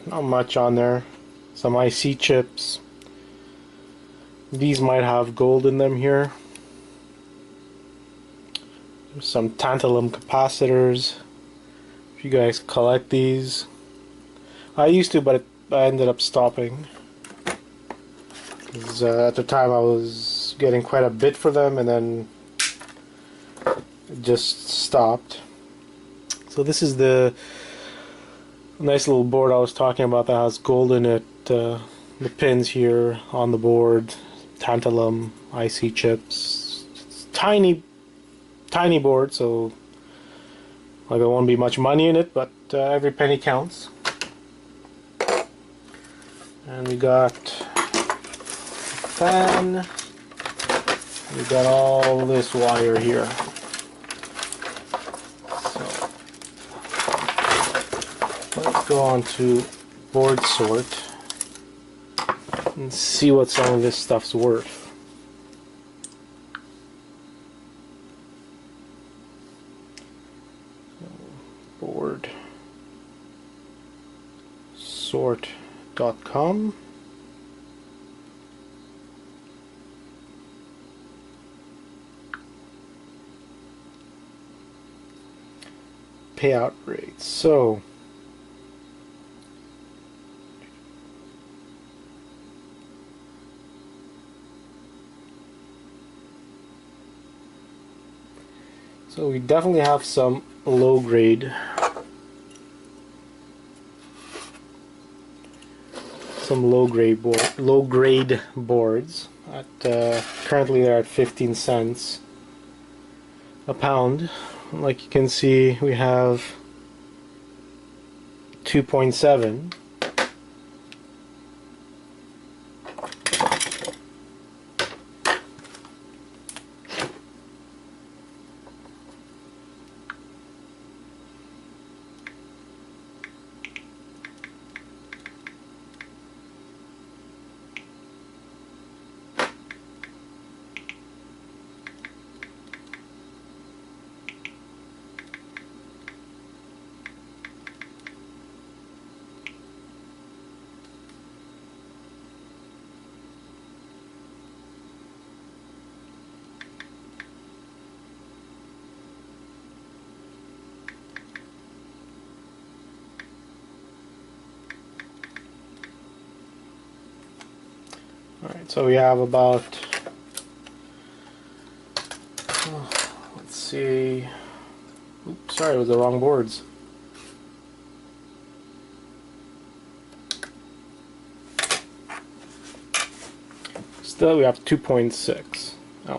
not much on there. Some IC chips. These might have gold in them here. There's some tantalum capacitors. If you guys collect these. I used to, but I ended up stopping. Because at the time I was getting quite a bit for them, and then it just stopped. So this is the nice little board I was talking about that has gold in it. The pins here on the board, tantalum, IC chips. It's tiny board, so like there won't be much money in it, but every penny counts. And we got fan. We got all this wire here. So let's go on to board sort and see what some of this stuff's worth. Board sort.com. Payout rates. So we definitely have some low grade boards at currently they're at 15 cents a pound. Like you can see, we have 2.7. Alright, so we have about, let's see, oops, sorry, it was the wrong boards. Still, we have 2.6.